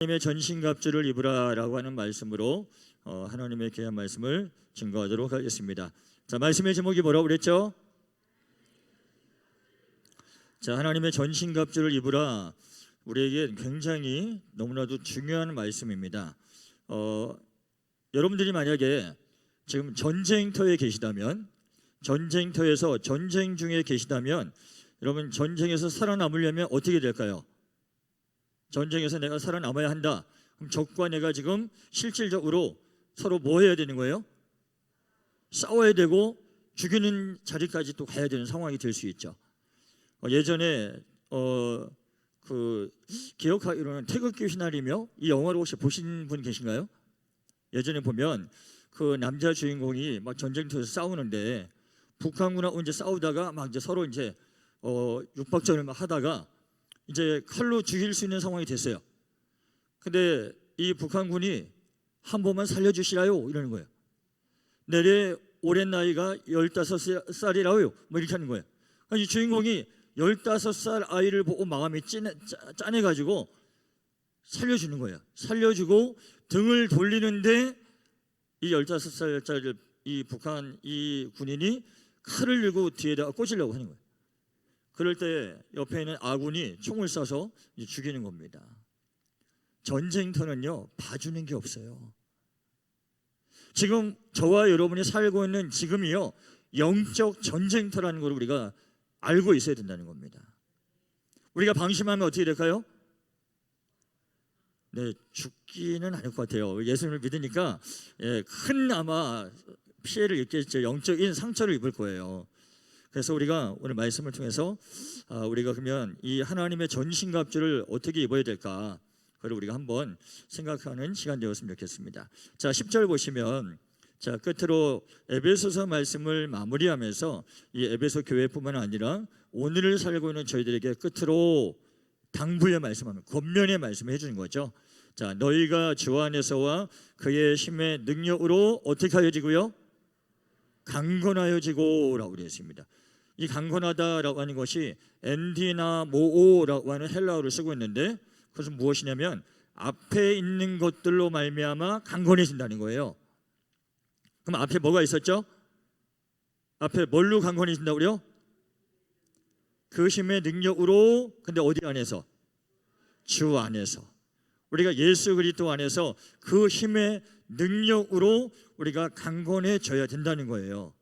하나님의 전신갑주를 입으라라고 하는 말씀으로 하나님의 귀한 말씀을 증거하도록 하겠습니다. 자, 말씀의 제목이 뭐라고 그랬죠? 자, 하나님의 전신갑주를 입으라. 우리에게 굉장히 너무나도 중요한 말씀입니다. 여러분들이 만약에 지금 전쟁터에 계시다면, 전쟁터에서 전쟁 중에 계시다면, 여러분 전쟁에서 살아남으려면 어떻게 될까요? 전쟁에서 내가 살아남아야 한다. 그럼 적과 내가 지금 실질적으로 서로 뭐 해야 되는 거예요? 싸워야 되고 죽이는 자리까지 또 가야 되는 상황이 될 수 있죠. 예전에 기억하기로는 태극기 휘날리며, 이 영화를 혹시 보신 분 계신가요? 예전에 보면 그 남자 주인공이 막 전쟁터에서 싸우는데 북한군하고 이제 싸우다가 막 이제 서로 이제 육박전을 막 하다가 이제 칼로 죽일 수 있는 상황이 됐어요. 근데 이 북한군이 한 번만 살려주시라요 이러는 거예요. 내래 오랜 나이가 15살이라고요 뭐 이렇게 하는 거예요. 이 주인공이 15살 아이를 보고 마음이 짠해가지고 살려주는 거예요. 살려주고 등을 돌리는데 이 15살짜리 이 북한 이 군인이 칼을 들고 뒤에다가 꽂으려고 하는 거예요. 그럴 때 옆에 있는 아군이 총을 쏴서 죽이는 겁니다. 전쟁터는요, 봐주는 게 없어요. 지금 저와 여러분이 살고 있는 지금이요, 영적 전쟁터라는 걸 우리가 알고 있어야 된다는 겁니다. 우리가 방심하면 어떻게 될까요? 네, 죽기는 않을 것 같아요. 예수님을 믿으니까 큰 아마 피해를 입겠죠. 영적인 상처를 입을 거예요. 그래서 우리가 오늘 말씀을 통해서 우리가 그러면 이 하나님의 전신갑주를 어떻게 입어야 될까, 그걸 우리가 한번 생각하는 시간 되었으면 좋겠습니다. 자, 10절 보시면, 자, 끝으로 에베소서 말씀을 마무리하면서 이 에베소 교회뿐만 아니라 오늘을 살고 있는 저희들에게 끝으로 당부의 말씀하면 권면의 말씀을 해주는 거죠. 자, 너희가 주 안에서와 그의 힘의 능력으로 어떻게 하여지고요? 강건하여지고라고 되어 있습니다. 이 강건하다라고 하는 것이 엔디나모오라고 하는 헬라어를 쓰고 있는데, 그것은 무엇이냐면 앞에 있는 것들로 말미암아 강건해진다는 거예요. 그럼 앞에 뭐가 있었죠? 앞에 뭘로 강건해진다고요? 그 힘의 능력으로. 근데 어디 안에서? 주 안에서. 우리가 예수 그리스도 안에서 그 힘의 능력으로 우리가 강건해져야 된다는 거예요.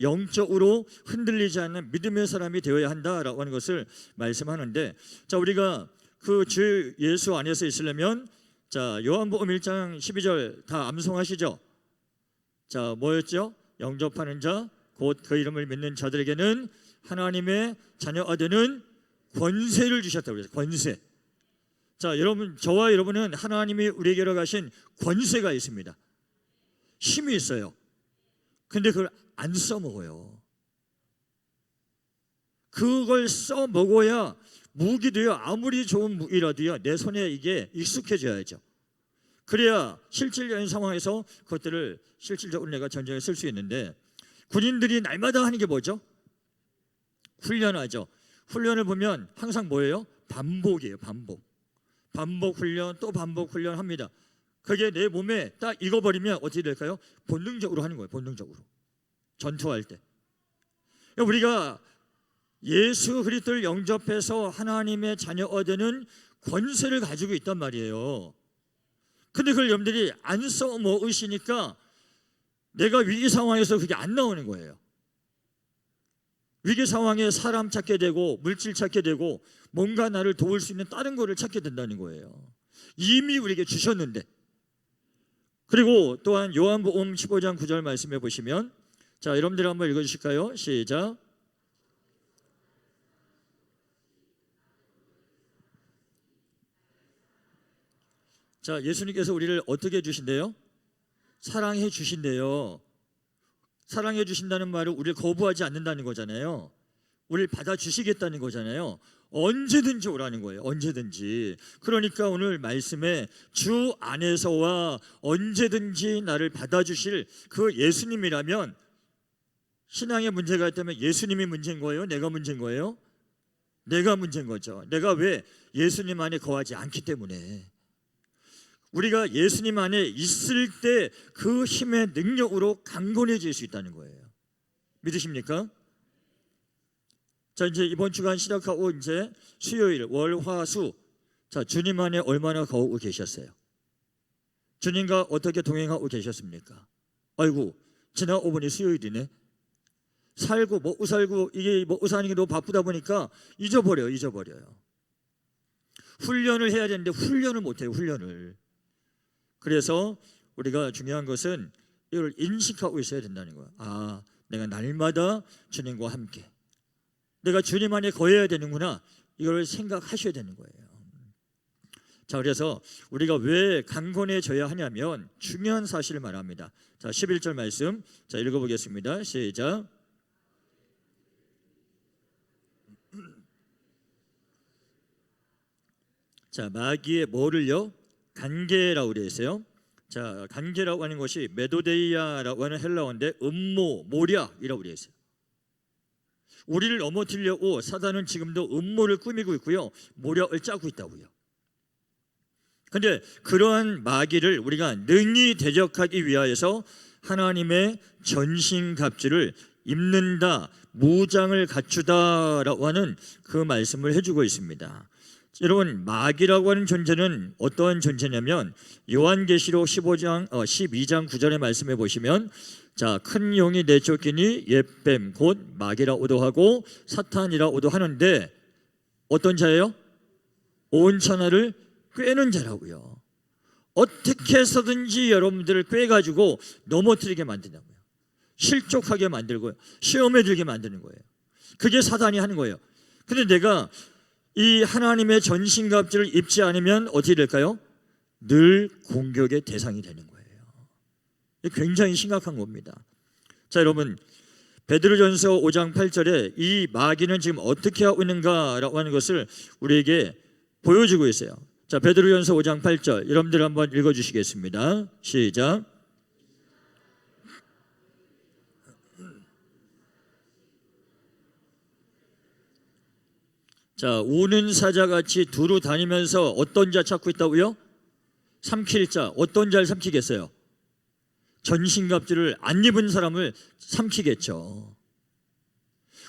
영적으로 흔들리지 않는 믿음의 사람이 되어야 한다라고 하는 것을 말씀하는데, 자, 우리가 그 주 예수 안에서 있으려면, 자, 요한복음 1장 12절 다 암송하시죠? 자, 뭐였죠? 영접하는 자 곧 그 이름을 믿는 자들에게는 하나님의 자녀가 되는 권세를 주셨다고 그랬어요. 권세. 자, 여러분, 저와 여러분은 하나님이 우리에게로 가신 권세가 있습니다. 힘이 있어요. 근데 그걸 안 써먹어요. 그걸 써먹어야 무기도요, 아무리 좋은 무기라도요, 내 손에 이게 익숙해져야죠. 그래야 실질적인 상황에서 그것들을 실질적으로 내가 전쟁에 쓸 수 있는데, 군인들이 날마다 하는 게 뭐죠? 훈련하죠. 훈련을 보면 항상 뭐예요? 반복이에요. 반복 훈련, 또 반복 훈련 합니다. 그게 내 몸에 딱 익어버리면 어떻게 될까요? 본능적으로 하는 거예요. 본능적으로. 전투할 때. 우리가 예수 그리스도를 영접해서 하나님의 자녀가 되는 권세를 가지고 있단 말이에요. 근데 그걸 여러분들이 안 써먹으시니까 내가 위기 상황에서 그게 안 나오는 거예요. 위기 상황에 사람 찾게 되고 물질 찾게 되고 뭔가 나를 도울 수 있는 다른 거를 찾게 된다는 거예요. 이미 우리에게 주셨는데. 그리고 또한 요한복음 15장 9절 말씀해 보시면, 자, 여러분들 한번 읽어주실까요? 시작. 자, 예수님께서 우리를 어떻게 해주신대요? 사랑해 주신대요. 사랑해 주신다는 말은 우리를 거부하지 않는다는 거잖아요. 우리를 받아주시겠다는 거잖아요. 언제든지 오라는 거예요. 언제든지. 그러니까 오늘 말씀에 주 안에서와 언제든지 나를 받아주실 그 예수님이라면, 신앙에 문제가 있다면 예수님이 문제인 거예요? 내가 문제인 거예요? 내가 문제인 거죠. 내가 왜 예수님 안에 거하지 않기 때문에. 우리가 예수님 안에 있을 때 그 힘의 능력으로 강건해질 수 있다는 거예요. 믿으십니까? 자, 이제 이번 주간 시작하고 이제 수요일, 월, 화, 수. 자, 주님 안에 얼마나 거하고 계셨어요? 주님과 어떻게 동행하고 계셨습니까? 아이고, 지난 5분이 수요일이네. 살고 먹고 살고 이게 먹고 사는 게 너무 바쁘다 보니까 잊어버려요. 훈련을 해야 되는데 훈련을 못해요. 훈련을. 그래서 우리가 중요한 것은 이걸 인식하고 있어야 된다는 거예요. 아, 내가 날마다 주님과 함께, 내가 주님 안에 거해야 되는구나, 이걸 생각하셔야 되는 거예요. 자, 그래서 우리가 왜 강건해져야 하냐면 중요한 사실을 말합니다. 자, 11절 말씀, 자, 읽어보겠습니다. 시작. 자, 마귀의 뭐를요? 간계라고 그랬어요. 자, 간계라고 하는 것이 메도데이아라고 하는 헬라어인데 음모, 모략이라고 그랬어요. 우리를 넘어뜨리려고 사단은 지금도 음모를 꾸미고 있고요, 모략을 짜고 있다고요. 그런데 그러한 마귀를 우리가 능히 대적하기 위하여서 하나님의 전신갑주를 입는다, 무장을 갖추다라고 하는 그 말씀을 해주고 있습니다. 여러분, 마귀라고 하는 존재는 어떠한 존재냐면 요한계시록 12장 9절의 말씀에 보시면, 자, 큰 용이 내쫓기니 옛뱀 곧 마귀라고도 하고 사탄이라고도 하는데 어떤 자예요? 온 천하를 꿰는 자라고요. 어떻게 해서든지 여러분들을 꿰가지고 넘어뜨리게 만든다고요. 실족하게 만들고요, 시험에 들게 만드는 거예요. 그게 사단이 하는 거예요. 근데 내가 이 하나님의 전신갑주를 입지 않으면 어떻게 될까요? 늘 공격의 대상이 되는 거예요. 굉장히 심각한 겁니다. 자, 여러분, 베드로전서 5장 8절에 이 마귀는 지금 어떻게 하고 있는가라고 하는 것을 우리에게 보여주고 있어요. 자, 베드로전서 5장 8절 여러분들 한번 읽어주시겠습니다. 시작. 자, 우는 사자같이 두루 다니면서 어떤 자 찾고 있다고요? 삼킬 자. 어떤 자를 삼키겠어요? 전신갑주를 안 입은 사람을 삼키겠죠.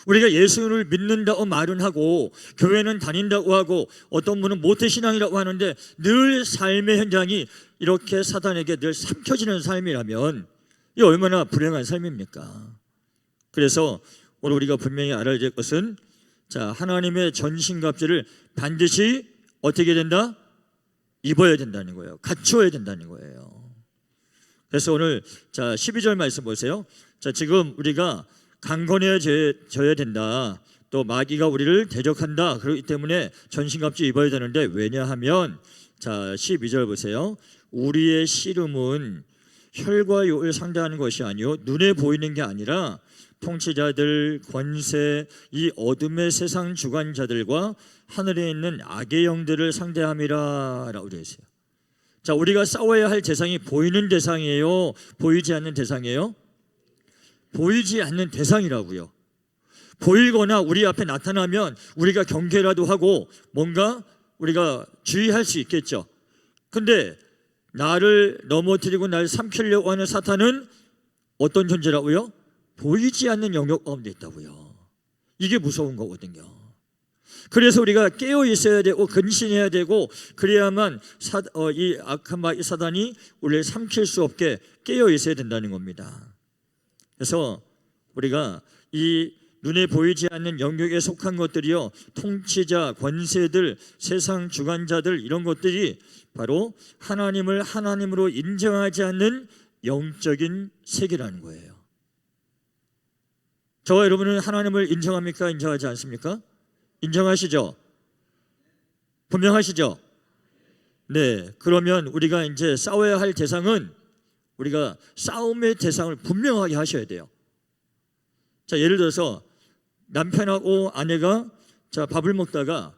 우리가 예수를 믿는다고 말은 하고 교회는 다닌다고 하고 어떤 분은 모태신앙이라고 하는데 늘 삶의 현장이 이렇게 사단에게 늘 삼켜지는 삶이라면 이 얼마나 불행한 삶입니까? 그래서 오늘 우리가 분명히 알아야 될 것은, 자, 하나님의 전신갑주를 반드시 어떻게 된다? 입어야 된다는 거예요. 갖추어야 된다는 거예요. 그래서 오늘 자 12절 말씀 보세요. 자, 지금 우리가 강건해져야 된다. 또 마귀가 우리를 대적한다. 그렇기 때문에 전신갑주 입어야 되는데, 왜냐하면 자 12절 보세요. 우리의 씨름은 혈과 육을 상대하는 것이 아니요 눈에 보이는 게 아니라 통치자들, 권세, 이 어둠의 세상 주관자들과 하늘에 있는 악의 영들을 상대함이라 라고 되어 있어요. 자, 우리가 싸워야 할 대상이 보이는 대상이에요? 보이지 않는 대상이에요? 보이지 않는 대상이라고요. 보이거나 우리 앞에 나타나면 우리가 경계라도 하고 뭔가 우리가 주의할 수 있겠죠. 근데 나를 넘어뜨리고 나를 삼키려고 하는 사탄은 어떤 존재라고요? 보이지 않는 영역 가운데 있다고요. 이게 무서운 거거든요. 그래서 우리가 깨어 있어야 되고 근신해야 되고, 그래야만 이 악한 마귀 사단이 우리를 삼킬 수 없게 깨어 있어야 된다는 겁니다. 그래서 우리가 이 눈에 보이지 않는 영역에 속한 것들이요, 통치자, 권세들, 세상 주관자들, 이런 것들이 바로 하나님을 하나님으로 인정하지 않는 영적인 세계라는 거예요. 저와 여러분은 하나님을 인정합니까? 인정하지 않습니까? 인정하시죠? 분명하시죠? 네. 그러면 우리가 이제 싸워야 할 대상은, 우리가 싸움의 대상을 분명하게 하셔야 돼요. 자, 예를 들어서 남편하고 아내가 자 밥을 먹다가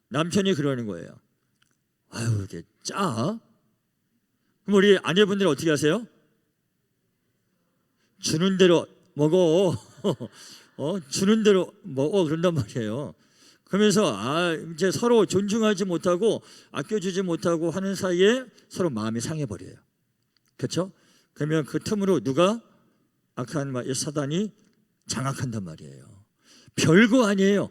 남편이 그러는 거예요. 아유, 이게 짜? 그럼 우리 아내분들은 어떻게 하세요? 주는 대로 먹어. 주는 대로 먹어. 그런단 말이에요. 그러면서 이제 서로 존중하지 못하고 아껴주지 못하고 하는 사이에 서로 마음이 상해버려요. 그렇죠? 그러면 그 틈으로 누가 악한 사단이 장악한단 말이에요. 별거 아니에요.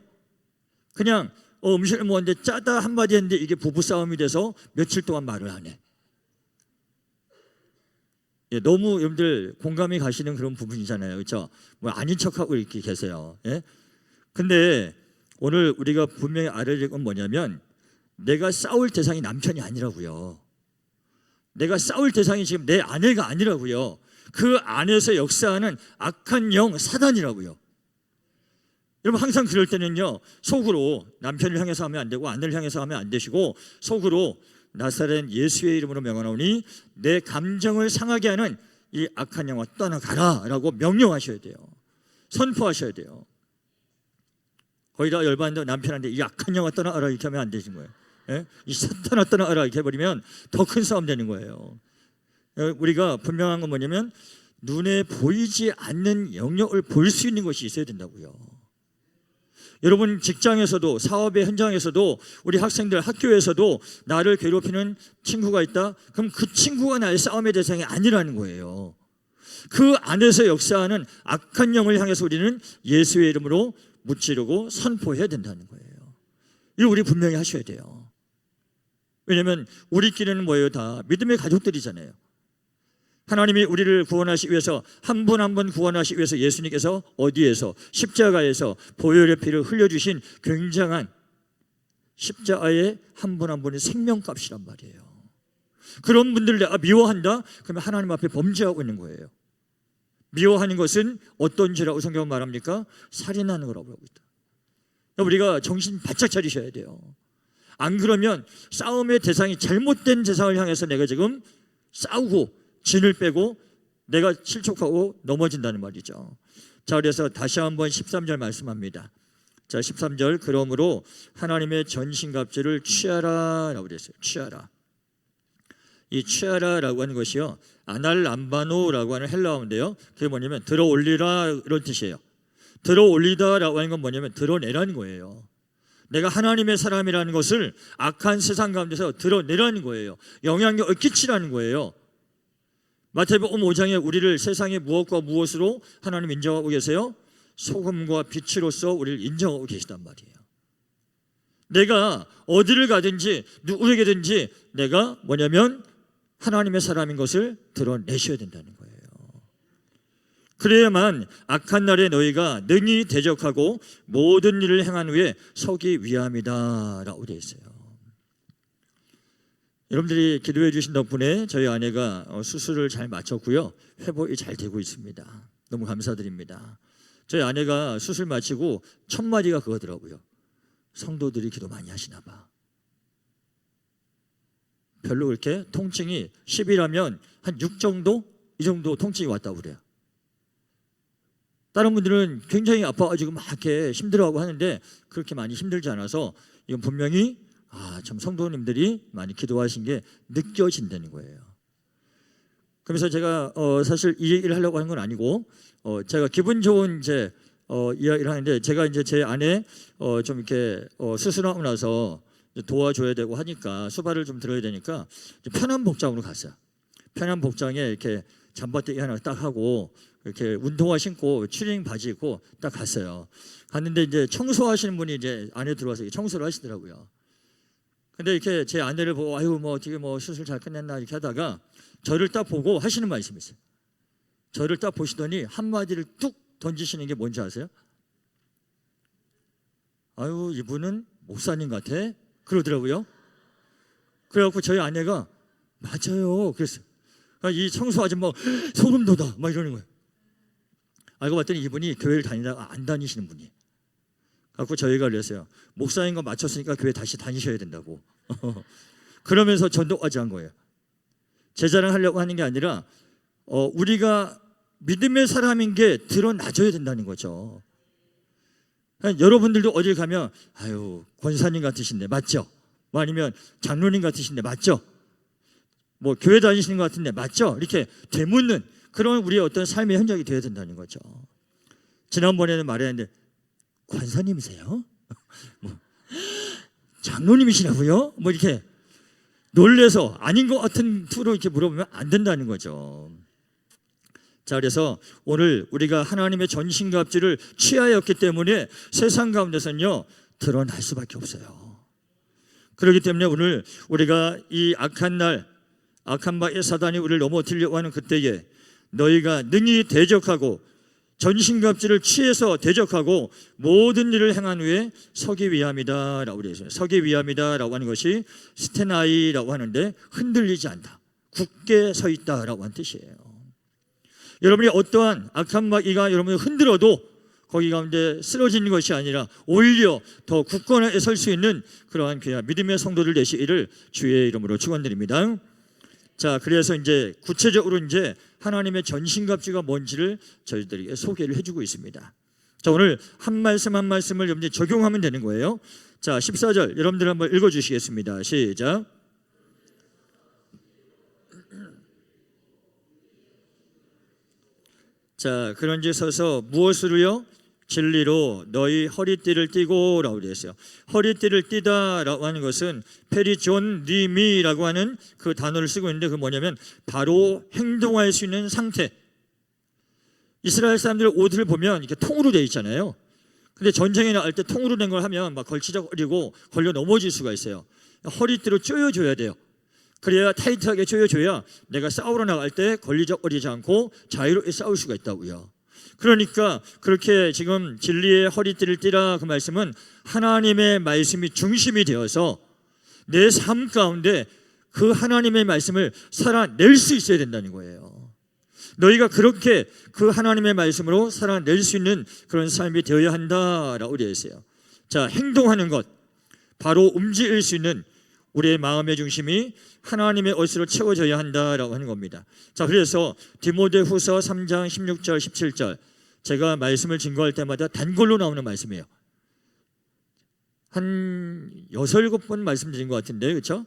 그냥 음식을 먹었는데 짜다 한마디 했는데 이게 부부싸움이 돼서 며칠 동안 말을 안 해. 예, 너무 여러분들 공감이 가시는 그런 부분이잖아요. 그렇죠? 뭐 아닌 척하고 이렇게 계세요. 예? 근데 오늘 우리가 분명히 알아야 될 건 뭐냐면 내가 싸울 대상이 남편이 아니라고요. 내가 싸울 대상이 지금 내 아내가 아니라고요. 그 안에서 역사하는 악한 영 사단이라고요. 여러분 항상 그럴 때는요, 속으로 남편을 향해서 하면 안 되고 아내를 향해서 하면 안 되시고 속으로 나사렛 예수의 이름으로 명하노니 내 감정을 상하게 하는 이 악한 영아 떠나가라 라고 명령하셔야 돼요. 선포하셔야 돼요. 거의 다 열받는데 남편한테 이 악한 영아 떠나가라 이렇게 하면 안 되신 거예요. 예? 이 사탄아 떠나가라 이렇게 해버리면 더 큰 싸움 되는 거예요. 우리가 분명한 건 뭐냐면 눈에 보이지 않는 영역을 볼 수 있는 것이 있어야 된다고요. 여러분 직장에서도 사업의 현장에서도 우리 학생들 학교에서도 나를 괴롭히는 친구가 있다? 그럼 그 친구가 나의 싸움의 대상이 아니라는 거예요. 그 안에서 역사하는 악한 영을 향해서 우리는 예수의 이름으로 무찌르고 선포해야 된다는 거예요. 이거 우리 분명히 하셔야 돼요. 왜냐하면 우리끼리는 뭐예요? 다 믿음의 가족들이잖아요. 하나님이 우리를 구원하시기 위해서 한 분 한 분 구원하시기 위해서 예수님께서 어디에서 십자가에서 보혈의 피를 흘려주신 굉장한 십자가의 한 분 한 분의 생명값이란 말이에요. 그런 분들을 내가 미워한다? 그러면 하나님 앞에 범죄하고 있는 거예요. 미워하는 것은 어떤 죄라고 성경은 말합니까? 살인하는 거라고 하고 있다. 우리가 정신 바짝 차리셔야 돼요. 안 그러면 싸움의 대상이 잘못된 대상을 향해서 내가 지금 싸우고 진을 빼고 내가 실족하고 넘어진다는 말이죠. 자, 그래서 다시 한번 13절 말씀합니다. 자, 13절 그러므로 하나님의 전신갑주를 취하라 라고 그랬어요. 취하라. 이 취하라라고 하는 것이요, 아날람바노라고 하는 헬라어인데요, 그게 뭐냐면 들어 올리라 이런 뜻이에요. 들어 올리다라고 하는 건 뭐냐면 드러내라는 거예요. 내가 하나님의 사람이라는 것을 악한 세상 가운데서 드러내라는 거예요. 영향력을 끼치라는 거예요. 마태복음 5장에 우리를 세상의 무엇과 무엇으로 하나님 인정하고 계세요? 소금과 빛으로서 우리를 인정하고 계시단 말이에요. 내가 어디를 가든지 누구에게든지 내가 뭐냐면 하나님의 사람인 것을 드러내셔야 된다는 거예요. 그래야만 악한 날에 너희가 능히 대적하고 모든 일을 행한 후에 서기 위함이다 라고 되어 있어요. 여러분들이 기도해 주신 덕분에 저희 아내가 수술을 잘 마쳤고요, 회복이 잘 되고 있습니다. 너무 감사드립니다. 저희 아내가 수술 마치고 첫 마디가 그거더라고요. 성도들이 기도 많이 하시나 봐. 별로 그렇게 통증이 10이라면 한 6 정도? 이 정도 통증이 왔다고 그래요. 다른 분들은 굉장히 아파가지고 막 이렇게 힘들어하고 하는데 그렇게 많이 힘들지 않아서 이건 분명히 참 성도님들이 많이 기도하신 게 느껴진다는 거예요. 그래서 제가 사실 이 얘기를 하려고 하는 건 아니고 제가 기분 좋은 이제 이야기를 하는데, 제가 이제 제 아내 좀 이렇게 수술하고 나서 도와줘야 되고 하니까 수발을 좀 들어야 되니까 편한 복장으로 갔어요. 편한 복장에 이렇게 잠바떼기 하나 딱 하고 이렇게 운동화 신고 추리닝 바지 입고 딱 갔어요. 갔는데 이제 청소하시는 분이 이제 안에 들어와서 청소를 하시더라고요. 근데 이렇게 제 아내를 보고 아유 뭐 어떻게 뭐 수술 잘 끝냈나 이렇게 하다가 저를 딱 보고 하시는 말씀이 있어요. 저를 딱 보시더니 한마디를 뚝 던지시는 게 뭔지 아세요? 아유 이분은 목사님 같아 그러더라고요. 그래갖고 저희 아내가 맞아요 그랬어요. 이 청소 아줌마 소름 돋아 막 이러는 거예요. 알고 봤더니 이분이 교회를 다니다가 안 다니시는 분이에요. 그래서 저희가 그랬어요. 목사님과 맞췄으니까 교회 다시 다니셔야 된다고. 그러면서 전도까지 한 거예요. 제 자랑하려고 하는 게 아니라 우리가 믿음의 사람인 게 드러나줘야 된다는 거죠. 여러분들도 어딜 가면 아유 권사님 같으신데 맞죠? 뭐 아니면 장로님 같으신데 맞죠? 뭐 교회 다니시는 것 같은데 맞죠? 이렇게 되묻는 그런 우리의 어떤 삶의 현장이 되어야 된다는 거죠. 지난번에는 말했는데 권사님이세요? 뭐 장로님이시라고요? 뭐 이렇게 놀래서 아닌 것 같은 투로 이렇게 물어보면 안 된다는 거죠. 자, 그래서 오늘 우리가 하나님의 전신갑주를 취하였기 때문에 세상 가운데서는요 드러날 수밖에 없어요. 그렇기 때문에 오늘 우리가 이 악한 날, 악한 바의 사단이 우리를 넘어뜨리려고 하는 그때에 너희가 능히 대적하고 전신갑주를 취해서 대적하고 모든 일을 행한 후에 서기 위함이다 라고 그랬어요. 서기 위함이다 라고 하는 것이 스테나이라고 하는데 흔들리지 않다, 굳게 서 있다 라고 하는 뜻이에요. 여러분이 어떠한 악한 마귀가 여러분을 흔들어도 거기 가운데 쓰러지는 것이 아니라 오히려 더 굳건하게 설 수 있는 그러한 귀한 믿음의 성도들 되시기를 주의 이름으로 축원드립니다. 자, 그래서 이제 구체적으로 이제 하나님의 전신갑주가 뭔지를 저희들에게 소개를 해주고 있습니다. 자, 오늘 한 말씀 한 말씀을 여러분들이 적용하면 되는 거예요. 자, 14절 여러분들 한번 읽어주시겠습니다. 시작. 자, 그런지 서서 무엇으로요? 진리로 너희 허리띠를 띠고 라고 그랬어요. 허리띠를 띠다 라고 하는 것은 페리존 니미라고 하는 그 단어를 쓰고 있는데 그 뭐냐면 바로 행동할 수 있는 상태. 이스라엘 사람들 옷을 보면 이렇게 통으로 되어 있잖아요. 근데 전쟁에 나갈 때 통으로 된 걸 하면 막 걸치적거리고 걸려 넘어질 수가 있어요. 허리띠로 조여줘야 돼요. 그래야 타이트하게 조여줘야 내가 싸우러 나갈 때 걸리적거리지 않고 자유롭게 싸울 수가 있다고요. 그러니까 그렇게 지금 진리의 허리띠를 띠라 그 말씀은 하나님의 말씀이 중심이 되어서 내 삶 가운데 그 하나님의 말씀을 살아낼 수 있어야 된다는 거예요. 너희가 그렇게 그 하나님의 말씀으로 살아낼 수 있는 그런 삶이 되어야 한다라고 되어 있어요. 자, 행동하는 것, 바로 움직일 수 있는 우리의 마음의 중심이 하나님의 옷으로 채워져야 한다라고 하는 겁니다. 자, 그래서 디모데후서 3장 16절 17절 제가 말씀을 증거할 때마다 단골로 나오는 말씀이에요. 한 6, 7번 말씀드린 것 같은데, 그렇죠?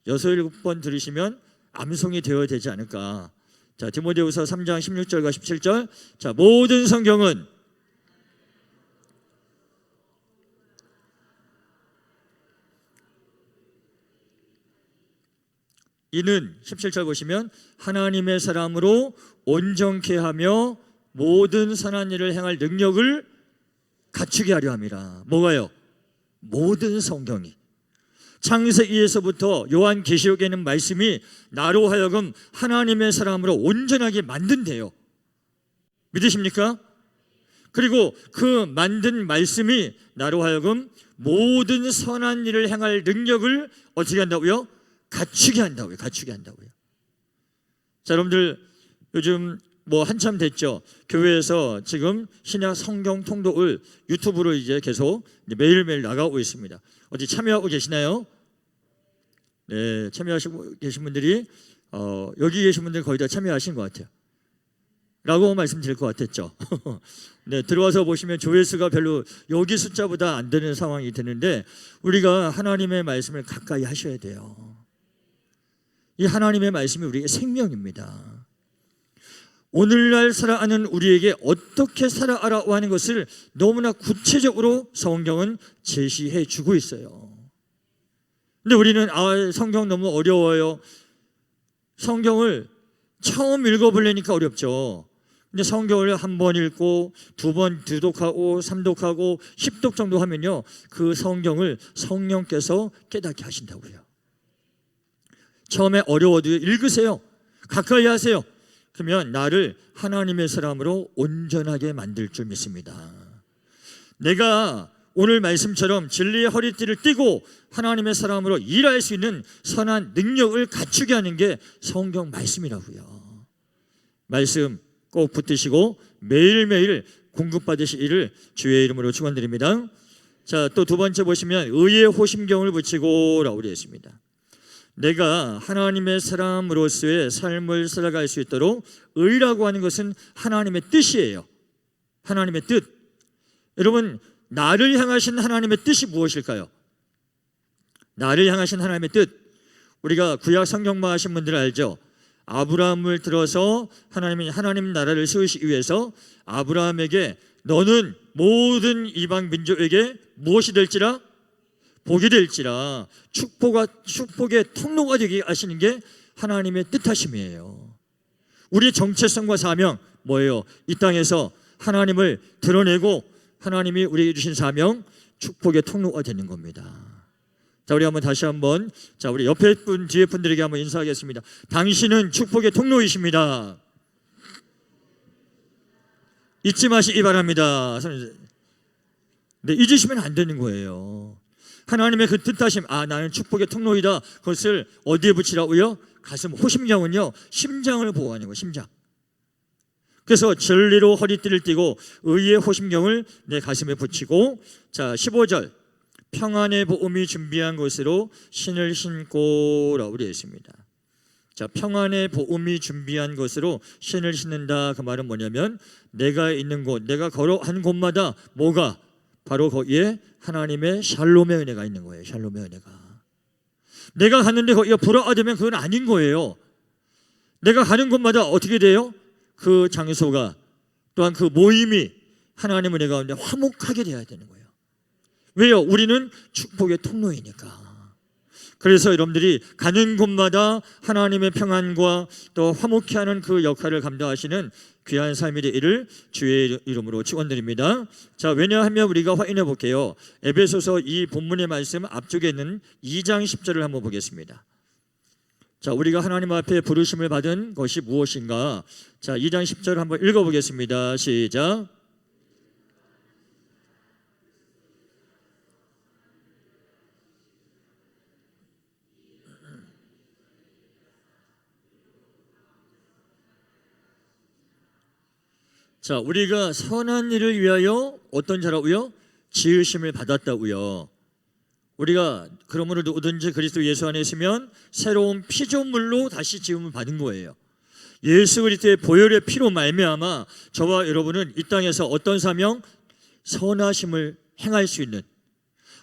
6, 7번 들으시면 암송이 되어야 되지 않을까. 자, 디모데후서 3장 16절과 17절. 자, 모든 성경은 이는 17절 보시면 하나님의 사람으로 온전케 하며 모든 선한 일을 행할 능력을 갖추게 하려 함이라. 뭐가요? 모든 성경이. 창세기에서부터 요한계시록에는 말씀이 나로 하여금 하나님의 사람으로 온전하게 만든대요. 믿으십니까? 그리고 그 만든 말씀이 나로 하여금 모든 선한 일을 행할 능력을 어떻게 한다고요? 갖추게 한다고요. 갖추게 한다고요. 자, 여러분들 요즘 뭐 한참 됐죠. 교회에서 지금 신약 성경 통독을 유튜브로 이제 계속 매일매일 나가고 있습니다. 어디 참여하고 계시나요? 네, 참여하시고 계신 분들이 여기 계신 분들 거의 다 참여하신 것 같아요. 라고 말씀드릴 것 같았죠. 네, 들어와서 보시면 조회수가 별로 여기 숫자보다 안 되는 상황이 되는데 우리가 하나님의 말씀을 가까이 하셔야 돼요. 이 하나님의 말씀이 우리에게 생명입니다. 오늘날 살아가는 우리에게 어떻게 살아가라고 하는 것을 너무나 구체적으로 성경은 제시해 주고 있어요. 근데 우리는 성경 너무 어려워요. 성경을 처음 읽어보려니까 어렵죠. 근데 성경을 한 번 읽고 두 번 두독하고 3독하고 10독 정도 하면요 그 성경을 성령께서 깨닫게 하신다고요. 처음에 어려워도 읽으세요. 가까이 하세요. 그러면 나를 하나님의 사람으로 온전하게 만들 줄 믿습니다. 내가 오늘 말씀처럼 진리의 허리띠를 띠고 하나님의 사람으로 일할 수 있는 선한 능력을 갖추게 하는 게 성경 말씀이라고요. 말씀 꼭 붙드시고 매일매일 공급받으시기를 주의 이름으로 축원드립니다. 자, 또 두 번째 보시면 의의 호심경을 붙이고 라고 되어 있습니다. 내가 하나님의 사람으로서의 삶을 살아갈 수 있도록 의라고 하는 것은 하나님의 뜻이에요. 하나님의 뜻. 여러분, 나를 향하신 하나님의 뜻이 무엇일까요? 나를 향하신 하나님의 뜻. 우리가 구약 성경만 하신 분들 알죠? 아브라함을 들어서 하나님 나라를 세우시기 위해서 아브라함에게 너는 모든 이방 민족에게 무엇이 될지라? 복이 될지라 축복의 통로가 되게 하시는 게 하나님의 뜻하심이에요. 우리의 정체성과 사명 뭐예요? 이 땅에서 하나님을 드러내고 하나님이 우리에게 주신 사명 축복의 통로가 되는 겁니다. 자, 우리 한번 다시 한번 우리 옆에 분 뒤에 분들에게 한번 인사하겠습니다. 당신은 축복의 통로이십니다. 잊지 마시기 바랍니다. 네, 잊으시면 안 되는 거예요. 하나님의 그 뜻하심, 나는 축복의 통로이다. 그것을 어디에 붙이라고요? 가슴, 호심경은요 심장을 보호하는 거예요. 심장. 그래서 진리로 허리띠를 띠고 의의 호심경을 내 가슴에 붙이고, 자 15절 평안의 보험이 준비한 것으로 신을 신고라고 되어 있습니다. 자, 평안의 보험이 준비한 것으로 신을 신는다. 그 말은 뭐냐면 내가 있는 곳, 내가 걸어간 곳마다 뭐가 바로 거기에 하나님의 샬롬의 은혜가 있는 거예요. 샬롬의 은혜가. 내가 갔는데 거기가 불화가 되면 그건 아닌 거예요. 내가 가는 곳마다 어떻게 돼요? 그 장소가 또한 그 모임이 하나님의 은혜 가운데 화목하게 돼야 되는 거예요. 왜요? 우리는 축복의 통로이니까. 그래서 여러분들이 가는 곳마다 하나님의 평안과 또 화목케 하는 그 역할을 감당하시는 귀한 삶이 되기를 주의 이름으로 축원드립니다. 자, 왜냐하면 우리가 확인해 볼게요. 에베소서 이 본문의 말씀 앞쪽에 있는 2장 10절을 한번 보겠습니다. 자, 우리가 하나님 앞에 부르심을 받은 것이 무엇인가? 자, 2장 10절 한번 읽어보겠습니다. 시작. 자, 우리가 선한 일을 위하여 어떤 자라고요? 지으심을 받았다고요. 우리가 그러므로 누구든지 그리스도 예수 안에 있으면 새로운 피조물로 다시 지음을 받은 거예요. 예수 그리스도의 보혈의 피로 말미암아 저와 여러분은 이 땅에서 어떤 사명? 선하심을 행할 수 있는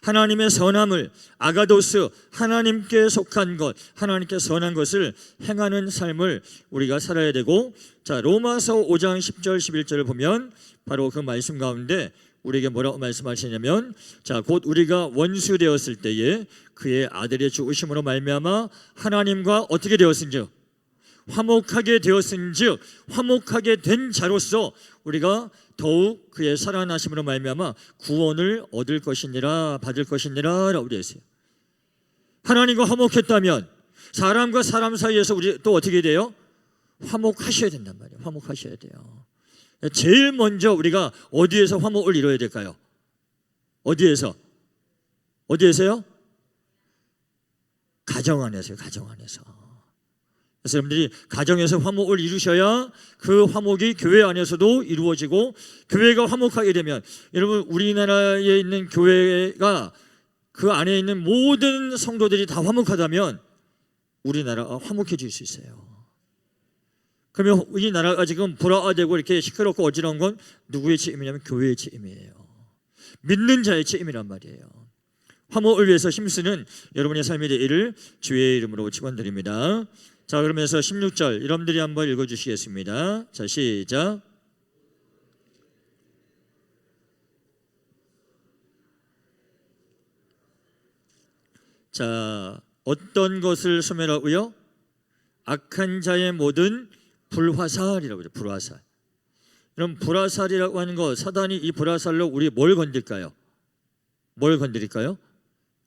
하나님의 선함을, 아가도스, 하나님께 속한 것, 하나님께 선한 것을 행하는 삶을 우리가 살아야 되고, 자, 로마서 5장 10절 11절을 보면 바로 그 말씀 가운데 우리에게 뭐라고 말씀하시냐면, 자, 곧 우리가 원수 되었을 때에 그의 아들의 죽으심으로 말미암아 하나님과 어떻게 되었은즉 화목하게 되었은즉 화목하게 된 자로서 우리가 더욱 그의 살아나심으로 말미암아 구원을 얻을 것이니라, 받을 것이니라 라고 그랬어요. 하나님과 화목했다면 사람과 사람 사이에서 우리 또 어떻게 돼요? 화목하셔야 된단 말이에요. 화목하셔야 돼요. 제일 먼저 우리가 어디에서 화목을 이뤄야 될까요? 어디에서요? 가정 안에서요. 가정 안에서. 그래서 여러분들이 가정에서 화목을 이루셔야 그 화목이 교회 안에서도 이루어지고, 교회가 화목하게 되면 여러분 우리나라에 있는 교회가 그 안에 있는 모든 성도들이 다 화목하다면 우리나라가 화목해질 수 있어요. 그러면 이 나라가 지금 불화되고 이렇게 시끄럽고 어지러운 건 누구의 책임이냐면 교회의 책임이에요. 믿는 자의 책임이란 말이에요. 화목을 위해서 힘쓰는 여러분의 삶이 되기를 주의 이름으로 축원드립니다. 자, 그러면서 16절 여러분들이 한번 읽어주시겠습니다. 자, 시작. 자, 어떤 것을 소멸하고요? 악한 자의 모든 불화살이라고 그러죠. 불화살. 그럼 불화살이라고 하는 거, 사단이 이 불화살로 우리 뭘 건들까요? 뭘 건드릴까요?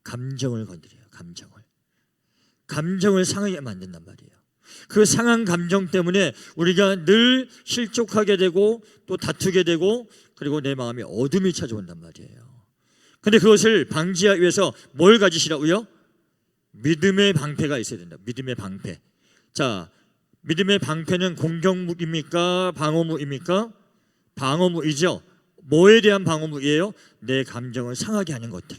감정을 건드려요. 감정을 상하게 만든단 말이에요. 그 상한 감정 때문에 우리가 늘 실족하게 되고 또 다투게 되고, 그리고 내 마음에 어둠이 찾아온단 말이에요. 근데 그것을 방지하기 위해서 뭘 가지시라고요? 믿음의 방패가 있어야 된다. 믿음의 방패. 자, 믿음의 방패는 공격무기입니까? 방어무기입니까? 방어무기죠. 뭐에 대한 방어무기예요? 내 감정을 상하게 하는 것들.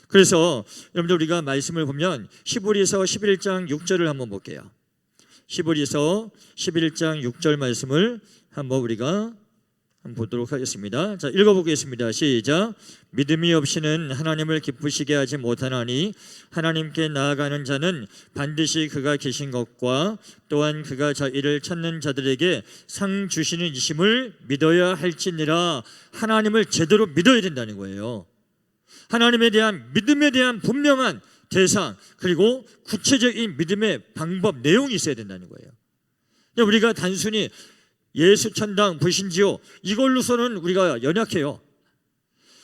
그래서 여러분들 우리가 말씀을 보면 히브리서 11장 6절을 한번 볼게요. 히브리서 11장 6절 말씀을 한번 우리가 한번 보도록 하겠습니다. 자, 읽어보겠습니다. 시작. 믿음이 없이는 하나님을 기쁘시게 하지 못하나니 하나님께 나아가는 자는 반드시 그가 계신 것과 또한 그가 자기를 찾는 자들에게 상 주시는 이심을 믿어야 할지니라. 하나님을 제대로 믿어야 된다는 거예요. 하나님에 대한 믿음에 대한 분명한 대상, 그리고 구체적인 믿음의 방법, 내용이 있어야 된다는 거예요. 우리가 단순히 예수 천당 불신지요 이걸로서는 우리가 연약해요.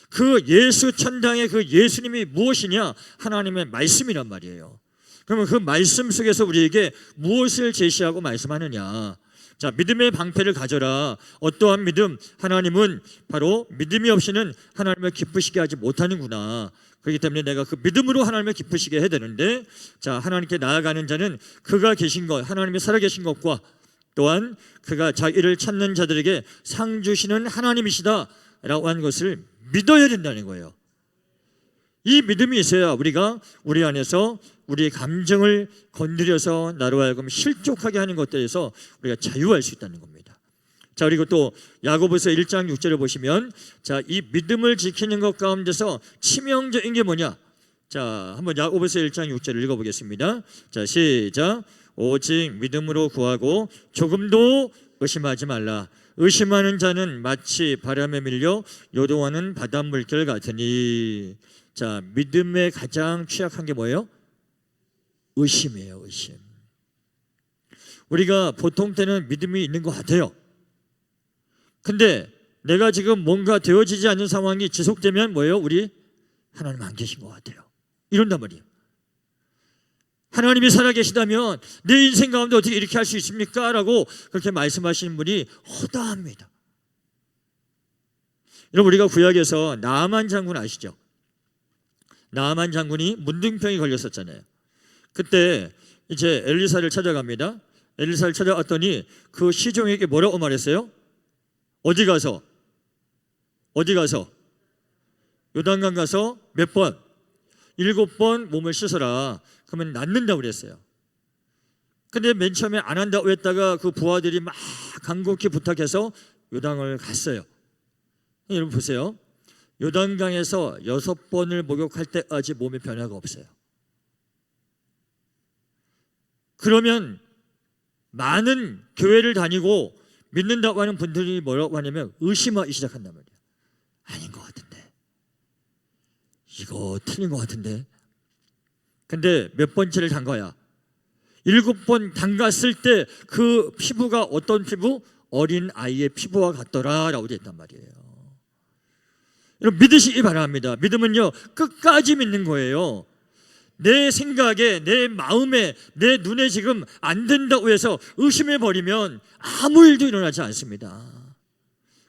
그 예수 천당의 그 예수님이 무엇이냐? 하나님의 말씀이란 말이에요. 그러면 그 말씀 속에서 우리에게 무엇을 제시하고 말씀하느냐? 자, 믿음의 방패를 가져라. 어떠한 믿음? 하나님은 바로 믿음이 없이는 하나님을 기쁘시게 하지 못하는구나. 그렇기 때문에 내가 그 믿음으로 하나님을 기쁘시게 해야 되는데, 자, 하나님께 나아가는 자는 그가 계신 것, 하나님이 살아계신 것과 또한 그가 자기를 찾는 자들에게 상 주시는 하나님이시다 라고 하는 것을 믿어야 된다는 거예요. 이 믿음이 있어야 우리가 우리 안에서 우리의 감정을 건드려서 나로 하여금 실족하게 하는 것들에서 우리가 자유할 수 있다는 겁니다. 자, 그리고 또 야고보서 1장 6절을 보시면, 자, 이 믿음을 지키는 것 가운데서 치명적인 게 뭐냐? 자, 한번 야고보서 1장 6절을 읽어보겠습니다. 자, 시작. 오직 믿음으로 구하고 조금도 의심하지 말라. 의심하는 자는 마치 바람에 밀려 요동하는 바닷물결 같으니. 자, 믿음의 가장 취약한 게 뭐예요? 의심이에요. 의심. 우리가 보통 때는 믿음이 있는 것 같아요. 근데 내가 지금 뭔가 되어지지 않는 상황이 지속되면 뭐예요? 우리 하나님 안 계신 것 같아요. 이런단 말이에요. 하나님이 살아계시다면 내 인생 가운데 어떻게 이렇게 할 수 있습니까? 라고 그렇게 말씀하시는 분이 허다합니다. 여러분, 우리가 구약에서 나아만 장군 아시죠? 나아만 장군이 문둥병이 걸렸었잖아요. 그때 이제 엘리사를 찾아갑니다. 엘리사를 찾아왔더니 그 시종에게 뭐라고 말했어요? 어디 가서 요단강 가서 몇 번? 7번 몸을 씻어라. 그러면 낫는다고 그랬어요. 근데 맨 처음에 안 한다고 했다가 그 부하들이 막 간곡히 부탁해서 요단을 갔어요. 여러분 보세요. 요단강에서 6번을 목욕할 때까지 몸에 변화가 없어요. 그러면 많은 교회를 다니고 믿는다고 하는 분들이 뭐라고 하냐면 의심하기 시작한단 말이에요. 아닌 것 같은데, 이거 틀린 것 같은데. 근데 몇 번째를 담가야 7번 담갔을 때 그 피부가 어떤 피부? 어린 아이의 피부와 같더라 라고 되어 있단 말이에요. 여러분, 믿으시기 바랍니다. 믿음은요, 끝까지 믿는 거예요. 내 생각에, 내 마음에, 내 눈에 지금 안 된다고 해서 의심해버리면 아무 일도 일어나지 않습니다.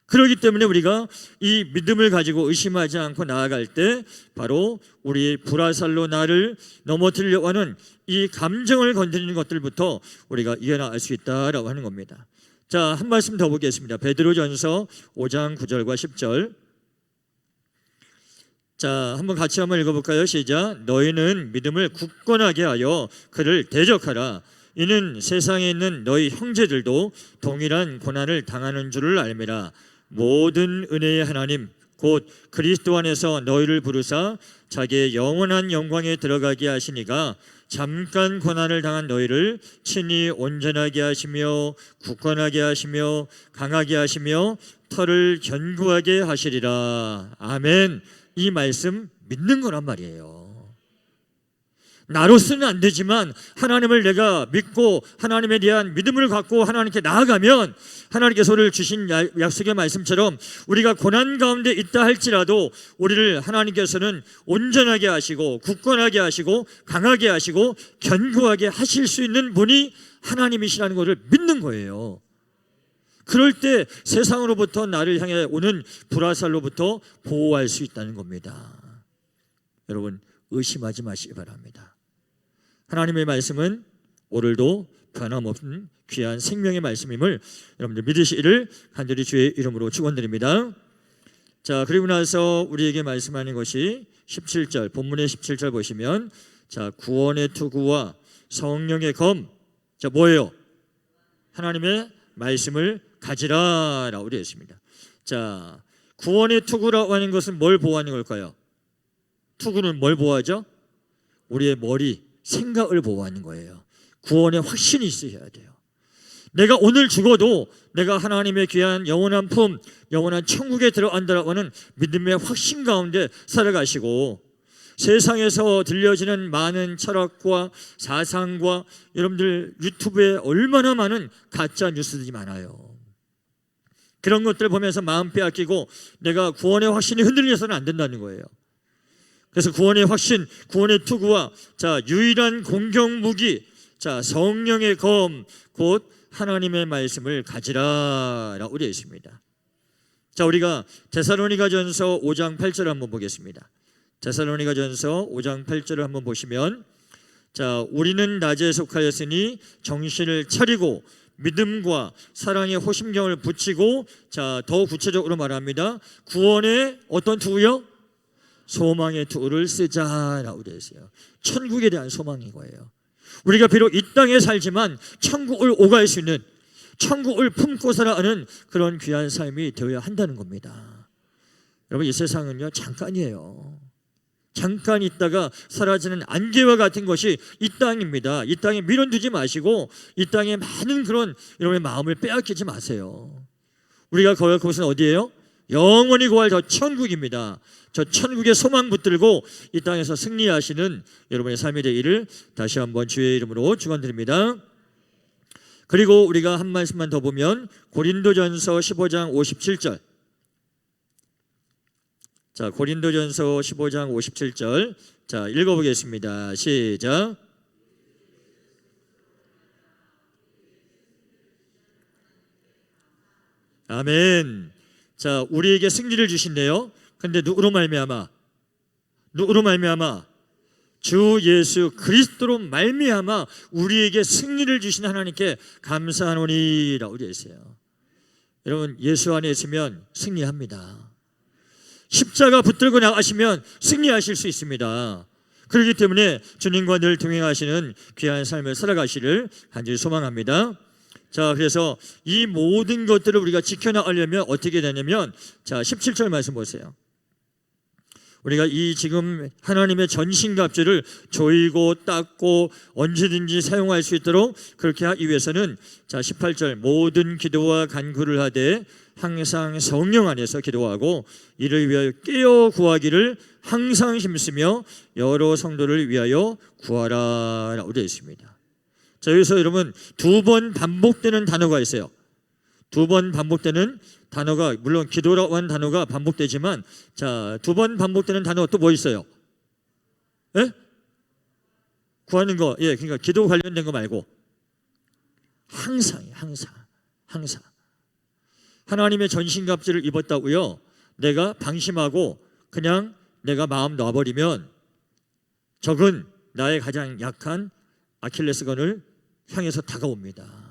그렇기 때문에 우리가 이 믿음을 가지고 의심하지 않고 나아갈 때 바로 우리의 불화살로 나를 넘어뜨리려고 하는 이 감정을 건드리는 것들부터 우리가 이겨나갈 수 있다라고 하는 겁니다. 자, 한 말씀 더 보겠습니다. 베드로전서 5장 9절과 10절. 자, 한번 같이 한번 읽어볼까요? 시작. 너희는 믿음을 굳건하게 하여 그를 대적하라. 이는 세상에 있는 너희 형제들도 동일한 고난을 당하는 줄을 알미라. 모든 은혜의 하나님 곧 그리스도 안에서 너희를 부르사 자기의 영원한 영광에 들어가게 하시니가 잠깐 고난을 당한 너희를 친히 온전하게 하시며 굳건하게 하시며 강하게 하시며 털을 견고하게 하시리라. 아멘. 이 말씀 믿는 거란 말이에요. 나로서는 안 되지만 하나님을 내가 믿고 하나님에 대한 믿음을 갖고 하나님께 나아가면 하나님께서 우리를 주신 약속의 말씀처럼 우리가 고난 가운데 있다 할지라도 우리를 하나님께서는 온전하게 하시고 굳건하게 하시고 강하게 하시고 견고하게 하실 수 있는 분이 하나님이시라는 것을 믿는 거예요. 그럴 때 세상으로부터 나를 향해 오는 불화살로부터 보호할 수 있다는 겁니다. 여러분, 의심하지 마시기 바랍니다. 하나님의 말씀은 오늘도 변함없는 귀한 생명의 말씀임을 여러분들 믿으시기를 간절히 주의 이름으로 축원드립니다. 자, 그리고 나서 우리에게 말씀하는 것이 17절, 본문의 17절 보시면, 자, 구원의 투구와 성령의 검. 자, 뭐예요? 하나님의 말씀을 가지라라고 되어 있습니다. 자, 구원의 투구라고 하는 것은 뭘 보호하는 걸까요? 투구는 뭘 보호하죠? 우리의 머리, 생각을 보호하는 거예요. 구원의 확신이 있어야 돼요. 내가 오늘 죽어도 내가 하나님의 귀한 영원한 품, 영원한 천국에 들어간다라고 하는 믿음의 확신 가운데 살아가시고, 세상에서 들려지는 많은 철학과 사상과 여러분들 유튜브에 얼마나 많은 가짜 뉴스들이 많아요. 그런 것들 보면서 마음 빼앗기고 내가 구원의 확신이 흔들려서는 안 된다는 거예요. 그래서 구원의 확신, 구원의 투구와 유일한 공격 무기, 성령의 검, 곧 하나님의 말씀을 가지라라고 되어 있습니다. 우리가 데살로니가전서 5장 8절을 한번 보겠습니다. 데살로니가전서 5장 8절을 한번 보시면, 우리는 낮에 속하였으니 정신을 차리고 믿음과 사랑의 호심경을 붙이고, 더 구체적으로 말합니다. 구원의 어떤 투구요? 소망의 투구를 쓰자라고 되어 있어요. 천국에 대한 소망인 거예요. 우리가 비록 이 땅에 살지만 천국을 오갈 수 있는, 천국을 품고 살아가는 그런 귀한 삶이 되어야 한다는 겁니다. 여러분, 이 세상은요 잠깐이에요. 잠깐 있다가 사라지는 안개와 같은 것이 이 땅입니다. 이 땅에 밀어두지 마시고 이 땅에 많은 그런 여러분의 마음을 빼앗기지 마세요. 우리가 거할 곳은 어디예요? 영원히 구할 저 천국입니다. 저 천국의 소망 붙들고 이 땅에서 승리하시는 여러분의 삶이 되기를 다시 한번 주의 이름으로 축원드립니다. 그리고 우리가 한 말씀만 더 보면 고린도전서 15장 57절. 고린도전서 15장 57절. 읽어보겠습니다. 시작. 아멘. 우리에게 승리를 주신대요. 근데 누구로 말미암아? 누구로 말미암아? 주 예수 그리스도로 말미암아 우리에게 승리를 주신 하나님께 감사하노니라고 되어 있어요. 여러분, 예수 안에 있으면 승리합니다. 십자가 붙들고 나가시면 승리하실 수 있습니다. 그렇기 때문에 주님과 늘 동행하시는 귀한 삶을 살아가시를 간절히 소망합니다. 그래서 이 모든 것들을 우리가 지켜나가려면 어떻게 되냐면 17절 말씀 보세요. 우리가 이 지금 하나님의 전신갑주를 조이고 닦고 언제든지 사용할 수 있도록 그렇게 하기 위해서는 18절 모든 기도와 간구를 하되 항상 성령 안에서 기도하고 이를 위하여 깨어 구하기를 항상 힘쓰며 여러 성도를 위하여 구하라 라고 되어 있습니다. 여기서 여러분 두 번 반복되는 단어가 있어요. 두 번 반복되는 단어가, 물론 기도라고 하는 단어가 반복되지만 두 번 반복되는 단어 또 뭐 있어요? 예? 구하는 거, 그러니까 기도 관련된 거 말고 항상이에요. 항상 하나님의 전신갑주를 입었다고요 내가 방심하고 그냥 내가 마음 놔버리면 적은 나의 가장 약한 아킬레스건을 향해서 다가옵니다.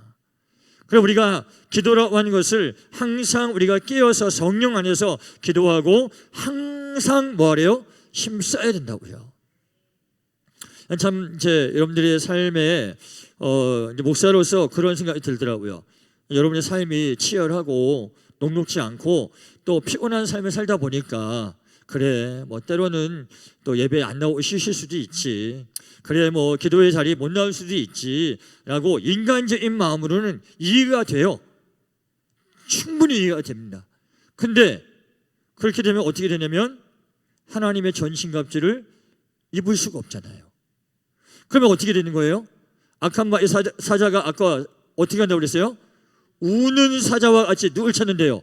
그래서 우리가 기도라고 하는 것을 항상 우리가 깨어서 성령 안에서 기도하고 항상 뭐하래요? 힘써야 된다고요. 참 여러분들의 삶에 이제 목사로서 그런 생각이 들더라고요. 여러분의 삶이 치열하고 녹록지 않고 또 피곤한 삶을 살다 보니까 그래 때로는 또 예배 안 나오고 쉬실 수도 있지, 그래 기도의 자리에 못 나올 수도 있지 라고 인간적인 마음으로는 이해가 돼요. 충분히 이해가 됩니다. 근데 그렇게 되면 어떻게 되냐면 하나님의 전신갑주를 입을 수가 없잖아요. 그러면 어떻게 되는 거예요? 악한 마의 사자가 아까 어떻게 한다고 그랬어요? 우는 사자와 같이 누굴 찾는데요?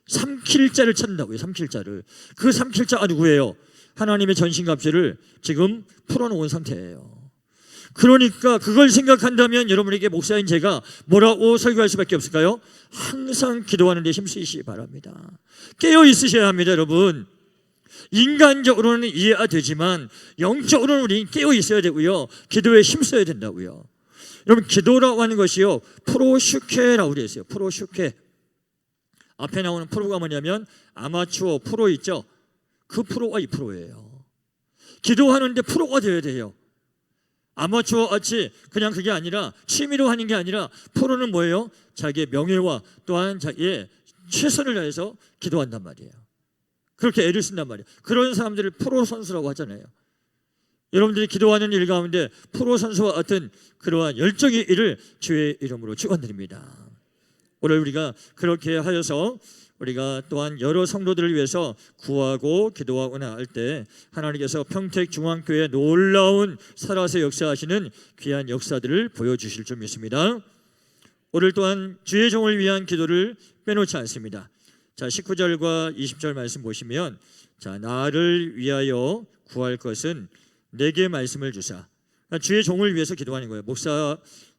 삼킬 자를 찾는다고요. 삼킬 자를. 그 삼킬 자가 누구예요? 하나님의 전신갑주를 지금 풀어놓은 상태예요. 그러니까 그걸 생각한다면 여러분에게 목사인 제가 뭐라고 설교할 수밖에 없을까요? 항상 기도하는 데 힘쓰시기 바랍니다. 깨어 있으셔야 합니다. 여러분, 인간적으로는 이해가 되지만 영적으로는 우리 깨어 있어야 되고요, 기도에 힘써야 된다고요. 여러분, 기도라고 하는 것이요 프로슈케라고 되어 있어요. 프로슈케. 앞에 나오는 프로가 뭐냐면 아마추어 프로 있죠? 그 프로가 이 프로예요. 기도하는데 프로가 되어야 돼요. 아마추어 같이 그냥 그게 아니라 취미로 하는 게 아니라 프로는 뭐예요? 자기의 명예와 또한 자기의 최선을 다해서 기도한단 말이에요. 그렇게 애를 쓴단 말이에요. 그런 사람들을 프로 선수라고 하잖아요. 여러분들이 기도하는 일 가운데 프로 선수와 같은 그러한 열정의 일을 주의 이름으로 축원드립니다. 오늘 우리가 그렇게 하여서 우리가 또한 여러 성도들을 위해서 구하고 기도하고 나갈 때 하나님께서 평택중앙교회 놀라운 살아서 역사하시는 귀한 역사들을 보여주실 줄 믿습니다. 오늘 또한 주의 종을 위한 기도를 빼놓지 않습니다. 자, 19절과 20절 말씀 보시면, 자, 나를 위하여 구할 것은 내게 말씀을 주사. 주의 종을 위해서 기도하는 거예요. 목사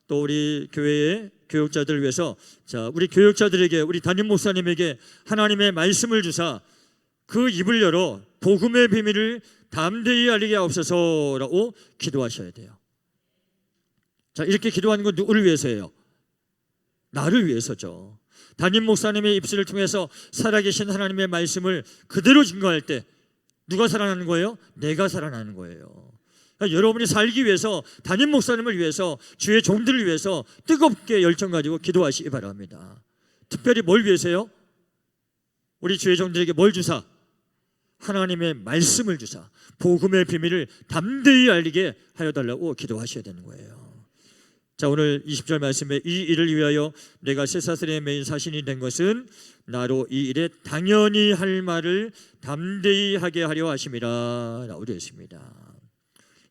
또 우리 교회의 교육자들을 위해서, 자, 우리 교육자들에게, 우리 담임 목사님에게 하나님의 말씀을 주사 그 입을 열어 복음의 비밀을 담대히 알리게 하옵소서라고 기도하셔야 돼요. 자, 이렇게 기도하는 건 누구를 위해서예요? 나를 위해서죠. 담임 목사님의 입술을 통해서 살아계신 하나님의 말씀을 그대로 증거할 때 누가 살아나는 거예요? 내가 살아나는 거예요. 그러니까 여러분이 살기 위해서, 담임 목사님을 위해서, 주의 종들을 위해서 뜨겁게 열정 가지고 기도하시기 바랍니다. 특별히 뭘 위해서요? 우리 주의 종들에게 뭘 주사? 하나님의 말씀을 주사 복음의 비밀을 담대히 알리게 하여 달라고 기도하셔야 되는 거예요. 자, 오늘 20절 말씀에 이 일을 위하여 내가 쇠사슬에 매인 사신이 된 것은 나로 이 일에 당연히 할 말을 담대히 하게 하려 하심이라 라고 되어 있습니다.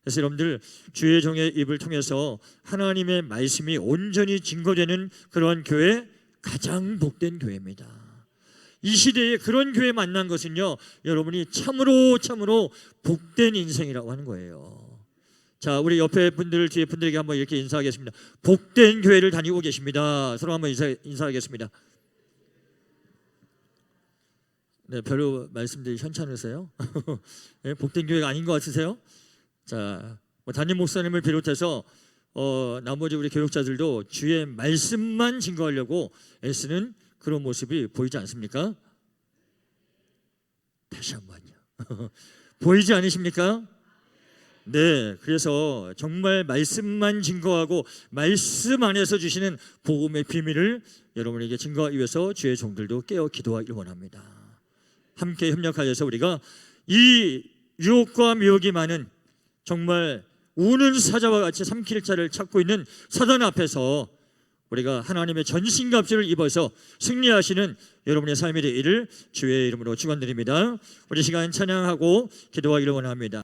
그래서 여러분들 주의 종의 입을 통해서 하나님의 말씀이 온전히 증거되는 그런 교회, 가장 복된 교회입니다. 이 시대에 그런 교회 만난 것은요, 여러분이 참으로 복된 인생이라고 하는 거예요. 자, 우리 옆에 분들, 뒤에 분들에게 한번 이렇게 인사하겠습니다. 복된 교회를 다니고 계십니다. 서로 한번 인사하겠습니다. 네, 별로 말씀드리기 현찮으세요? 네, 복된 교회가 아닌 것 같으세요? 자, 담임 목사님을 비롯해서 나머지 우리 교육자들도 주의 말씀만 증거하려고 애쓰는 그런 모습이 보이지 않습니까? 다시 한번요. 보이지 않으십니까? 네, 그래서 정말 말씀만 증거하고 말씀 안에서 주시는 복음의 비밀을 여러분에게 증거하기 위해서 주의 종들도 깨어 기도하기를 원합니다. 함께 협력하여서 우리가 이 유혹과 미혹이 많은, 정말 우는 사자와 같이 삼킬 자를 찾고 있는 사단 앞에서 우리가 하나님의 전신갑주를 입어서 승리하시는 여러분의 삶이 되기를 주의 이름으로 축원드립니다. 우리 시간 찬양하고 기도하기를 원합니다.